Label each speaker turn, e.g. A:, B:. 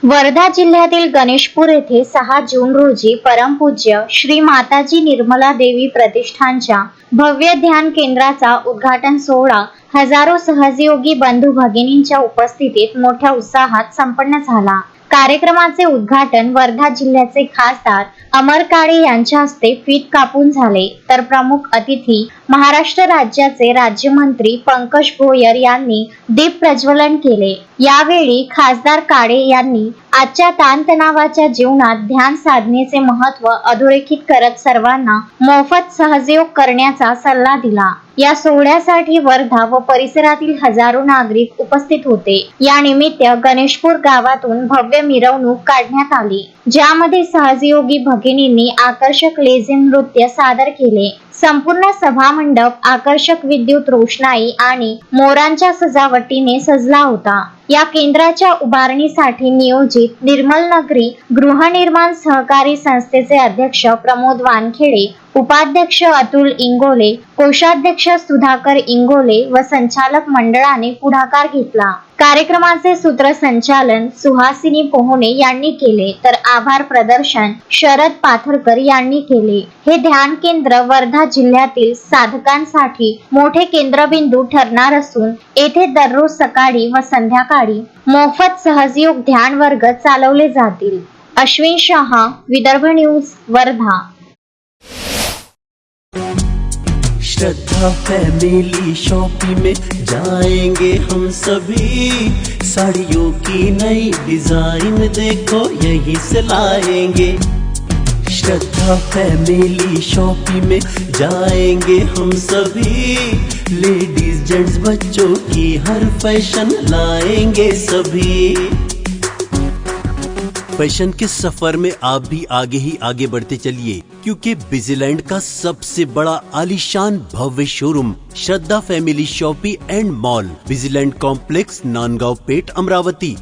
A: वर्धा जिल्ह्यातील गणेशपूर येथे 6 जून रोजी परमपूज्य श्री माताजी निर्मला देवी प्रतिष्ठानच्या भव्य ध्यान केंद्राचा उद्घाटन सोहळा हजारो सहयोगी बंधू भगिनींच्या उपस्थितीत मोठ्या उत्साहात संपन्न झाला। कार्यक्रमाचे उद्घाटन वर्धा जिल्ह्याचे खासदार अमर काळे यांच्या हस्ते फीत कापून झाले, तर प्रमुख अतिथी महाराष्ट्र राज्याचे राज्यमंत्री पंकज भोयर यांनी दीप प्रज्वलन केले। यावेळी खासदार काळे यांनी आजच्या ताणतणावाच्या जीवनात ध्यान साधनेचे महत्त्व अधोरेखित करत सर्वांना मोफत सहयोग करण्याचा सल्ला दिला। या सोहळ्यासाठी वर्धा व परिसरातील हजारो नागरिक उपस्थित होते। या निमित्त गणेशपूर गावातून भव्य मिरवणूक काढण्यात आली, ज्यामध्ये सहयोगी भगिनींनी आकर्षक लेझिम नृत्य सादर केले। संपूर्ण सभामंडप आकर्षक विद्युत रोषणाई आणि मोरांच्या सजावटीने सजला होता। या केंद्राच्या उभारणीसाठी नियोजित निर्मल नगरी गृहनिर्माण सहकारी संस्थेचे अध्यक्ष प्रमोद वानखेडे, उपाध्यक्ष अतुल इंगोले, कोषाध्यक्ष सुधाकर इंगोले व संचालक मंडळाने पुढाकार घेतला। कार्यक्रमाचे सूत्रसंचालन सुहासिनी पोहणे यांनी केले, तर आभार प्रदर्शन शरद पाथरकर यांनी केले। हे ध्यान केंद्र वर्धा जिल्ह्यातील साधकांसाठी मोठे केंद्रबिंदू ठरणार असून येथे दररोज सकाळी व संध्याकाळी मोफत सहयोग ध्यान वर्ग चालवले जातील। अश्विन शहा, विदर्भ न्यूज, वर्धा।
B: श्रद्धा फैमिली शॉपिंग में जाएंगे हम सभी, साड़ियों की नई डिजाइन देखो यहीं से लाएंगे। श्रद्धा फैमिली शॉपिंग में जाएंगे हम सभी, लेडीज जेंट्स बच्चों की हर फैशन लाएंगे सभी। फैशन के सफर में आप भी आगे ही आगे बढ़ते चलिए, क्योंकि बिजीलैंड का सबसे बड़ा आलीशान भव्य showroom Shraddha family shopping and mall, Busyland complex, Nandgaon Peth, Amravati.